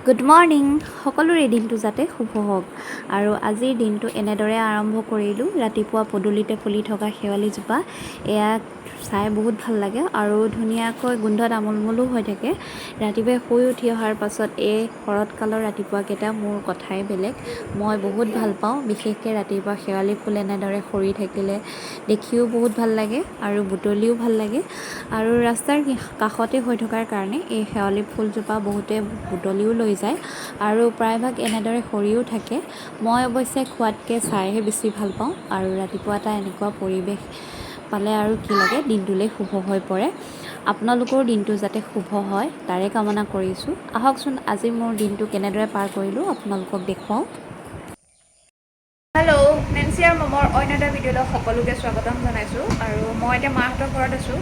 good morning সকলোৰে দিনটো যাতে শুভ হওক আৰু আজিৰ দিনটো এনেদৰে আৰম্ভ কৰিলোঁ ৰাতিপুৱা পদূলিতে ফুলি থকা শেৱালিজোপা এয়া চাই বহুত ভাল লাগে আৰু ধুনীয়াকৈ গোন্ধ তামোলমোলো হৈ থাকে ৰাতিপুৱাই শুই উঠি অহাৰ পাছত এই শৰৎকালৰ ৰাতিপুৱাকেইটা মোৰ কথাই বেলেগ মই বহুত ভাল পাওঁ বিশেষকৈ ৰাতিপুৱা শেৱালি ফুল এনেদৰে সৰি থাকিলে দেখিও বহুত ভাল লাগে আৰু বুটলিও ভাল লাগে আৰু ৰাস্তাৰ কাষতে হৈ থকাৰ কাৰণে এই শেৱালি ফুলজোপা বহুতে বুটলিও লৈ যায় আৰু প্ৰায়ভাগ এনেদৰে সৰিও থাকে মই অৱশ্যে খোৱাতকৈ চাইহে বেছি ভাল পাওঁ আৰু ৰাতিপুৱা এটা এনেকুৱা পৰিৱেশ পালে আৰু কি লাগে দিনটোলৈ শুভ হৈ পৰে আপোনালোকৰ দিনটো যাতে শুভ হয় তাৰে কামনা কৰিছোঁ আহকচোন আজি মোৰ দিনটো কেনেদৰে পাৰ কৰিলোঁ আপোনালোকক দেখুৱাওঁ হেল্ল' নেন্সি আৰু মমৰ অন্য এটা ভিডিঅ'লৈ সকলোকে স্বাগতম জনাইছোঁ আৰু মই এতিয়া মাহঁতৰ ঘৰত আছোঁ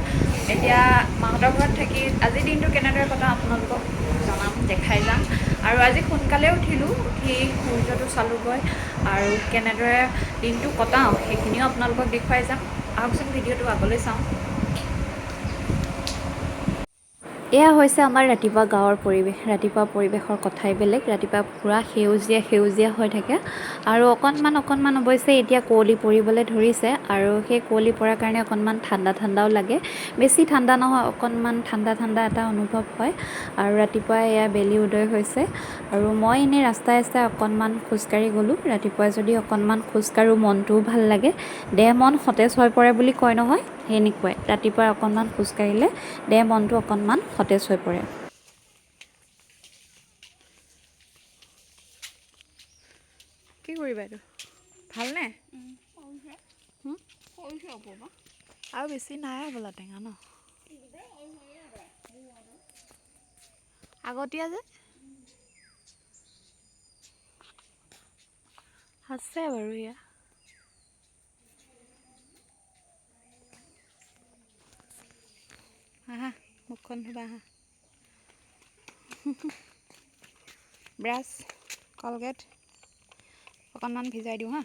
এতিয়া মাহঁতৰ ঘৰত থাকি আজিৰ দিনটো কেনেদৰে কটাওঁ আপোনালোকক জনাম দেখাই যাম আৰু আজি সোনকালে উঠিলোঁ উঠি সূৰ্যটো চালোঁগৈ আৰু কেনেদৰে দিনটো কটাওঁ সেইখিনিও আপোনালোকক দেখুৱাই যাম আহকচোন ভিডিঅ'টো আগলৈ চাওঁ এয়া হৈছে আমাৰ ৰাতিপুৱা গাঁৱৰ পৰিৱেশ ৰাতিপুৱা পৰিৱেশৰ কথাই বেলেগ ৰাতিপুৱা পূৰা সেউজীয়া হৈ থাকে আৰু অকণমান অৱশ্যে এতিয়া কুঁৱলী পৰিবলৈ ধৰিছে আৰু সেই কুঁৱলী পৰাৰ কাৰণে অকণমান ঠাণ্ডাও লাগে বেছি ঠাণ্ডা নহয় অকণমান ঠাণ্ডা এটা অনুভৱ হয় আৰু ৰাতিপুৱা এয়া বেলি উদয় হৈছে আৰু মই এনেই ৰাস্তাই অকণমান খোজকাঢ়ি গ'লোঁ ৰাতিপুৱাই যদি অকণমান খোজকাঢ়োঁ মনটোও ভাল লাগে দেহ মন সতেজ হৈ পৰে বুলি কয় নহয় সেনেকুৱাই ৰাতিপুৱা অকণমান খোজকাঢ়িলে দেহ মনটো অকণমান সতেজ হৈ পৰে কি কৰিবা এইটো ভালনে আৰু বেছি নাই হ'বলা টেঙা ন আগতীয়া যে আছে বাৰু এয়া আহা মুখখন ধুবা আহা ব্ৰাছ কলগেট অকণমান ভিজাই দিওঁ হা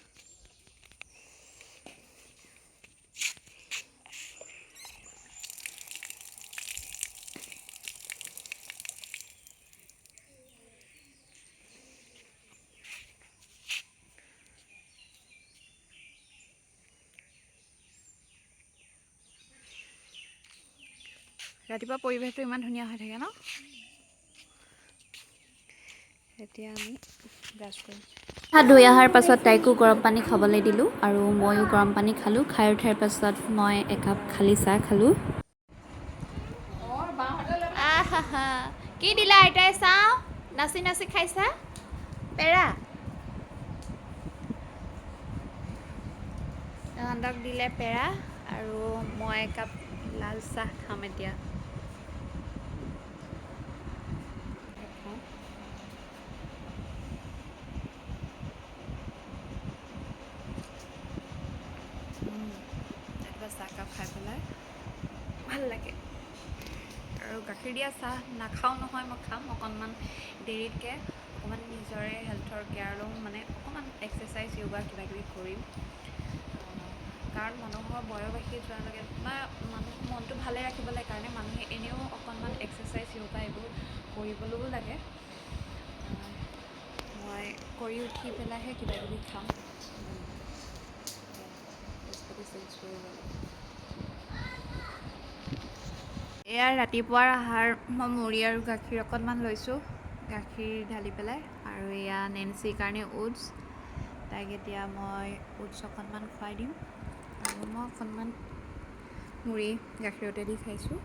ৰাতিপুৱা পৰিৱেশটো ইমান ধুনীয়া হৈ থাকে ন এতিয়া আমি ব্ৰাছ কৰিম হাত ধুই অহাৰ পাছত তাইকো গৰম পানী খাবলৈ দিলোঁ আৰু ময়ো গৰম পানী খালোঁ খাই উঠাৰ পাছত মই একাপ খালী চাহ খালোঁ কি দিলা আইতাই চাওঁ নাচি খাইছা পেৰা তাহাঁতক দিলে পেৰা আৰু মই একাপ লাল চাহ খাম এতিয়া চাহকাপ খাই পেলাই ভাল লাগে আৰু গাখীৰ দিয়া চাহ নাখাওঁ নহয় মই খাম অকণমান দেৰিতকৈ অকণমান নিজৰে হেল্থৰ কেয়াৰ ল'ম মানে অকণমান এক্সাৰচাইজ য়োগা কিবাকিবি কৰিম কাৰণ মানুহৰ বয়স বাঢ়ি যোৱাৰ লগে বা মানুহ মনটো ভালে ৰাখিবলৈ কাৰণে মানুহে এনেও অকণমান এক্সাৰচাইজ য়োগা এইবোৰ কৰিবলৈও লাগে মই কৰি উঠি পেলাইহে কিবাকিবি খাম এয়া ৰাতিপুৱাৰ আহাৰ মই মুড়ি আৰু গাখীৰ অকণমান লৈছোঁ গাখীৰ ঢালি পেলাই আৰু এয়া নেন্সিৰ কাৰণে ওটছ তাইক এতিয়া মই ওটছ অকণমান খুৱাই দিম আৰু মই অকণমান মুড়ি গাখীৰতে দি খাইছোঁ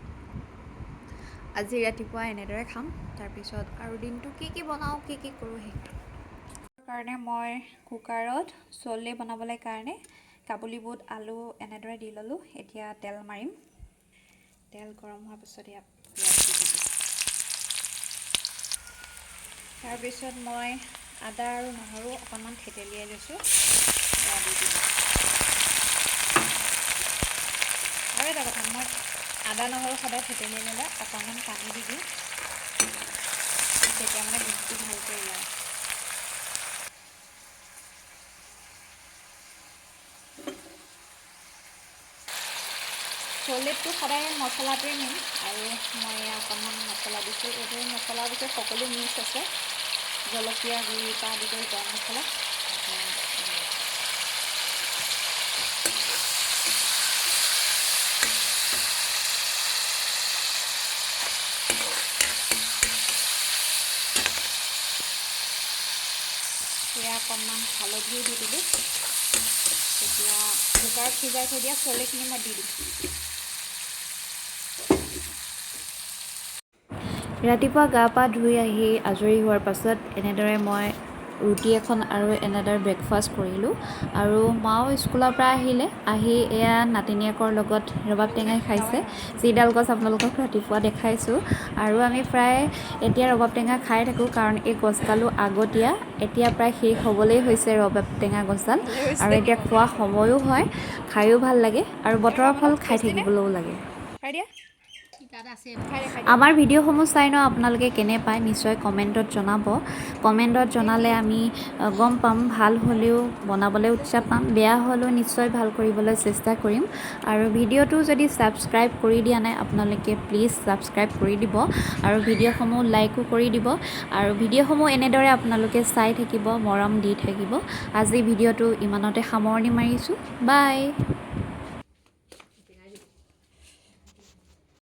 আজি ৰাতিপুৱা এনেদৰে খাম তাৰপিছত আৰু দিনটো কি বনাওঁ কি কৰোঁ সেইটো কাৰণে মই কুকাৰত চলে বনাবলৈ কাৰণে কাবুলী বুট আলু এনেদৰে দি ল'লোঁ এতিয়া তেল মাৰিম তেল গৰম হোৱাৰ পিছত ইয়াত পিঁয়াজ দি দিলোঁ তাৰপিছত মই আদা আৰু নহৰু অকণমান থেতেলিয়াই লৈছোঁ এয়া দি দিলোঁ আৰু এটা কথা মই আদা নহৰু সদায় থেতেলিয়াই ল'লে অকণমান পানী দি দিওঁ তেতিয়া মানে গোন্ধটো ভালকৈ ওলায় পদুলিতটো সদায় মছলাটোৱে মেইন আৰু মই অকণমান মছলা দিছোঁ এইবোৰ মছলাৰ ভিতৰত সকলো মিক্স আছে জলকীয়া গুড়িৰ পৰা আদি কৰি গৰম মছলা এয়া অকণমান হালধিও দি দিলোঁ তেতিয়া কুকাৰত সিজাই থৈ দিয়া চলিখিনি মই দি দিম ৰাতিপুৱা গা পা ধুই আহি আজৰি হোৱাৰ পাছত এনেদৰে মই ৰুটি এখন আৰু এনেদৰে ব্ৰেকফাষ্ট কৰিলোঁ আৰু মাও স্কুলৰ পৰা আহি এয়া নাতিনীয়েকৰ লগত ৰবাব টেঙাই খাইছে যিডাল গছ আপোনালোকক ৰাতিপুৱা দেখাইছোঁ আৰু আমি প্ৰায় এতিয়া ৰবাব টেঙা খাই থাকোঁ কাৰণ এই গছডালো আগতীয়া এতিয়া প্ৰায় শেষ হ'বলেই হৈছে ৰবাব টেঙা গছডাল আৰু এতিয়া খোৱা সময়ো হয় খায়ো ভাল লাগে আৰু বতৰৰ ফল খাই থাকিবলৈও লাগে আমাৰ ভিডিঅ'সমূহ চাই ন আপোনালোকে কেনে পায় নিশ্চয় কমেণ্টত জনাব কমেণ্টত জনালে আমি গম পাম ভাল হ'লেও বনাবলৈ উৎসাহ পাম বেয়া হ'লেও নিশ্চয় ভাল কৰিবলৈ চেষ্টা কৰিম আৰু ভিডিঅ'টো যদি ছাবস্ক্ৰাইব কৰি দিয়া নাই আপোনালোকে প্লিজ ছাবস্ক্ৰাইব কৰি দিব আৰু ভিডিঅ'সমূহ লাইকো কৰি দিব আৰু ভিডিঅ'সমূহ এনেদৰে আপোনালোকে চাই থাকিব মৰম দি থাকিব আজি ভিডিঅ'টো ইমানতে সামৰণি মাৰিছোঁ বাই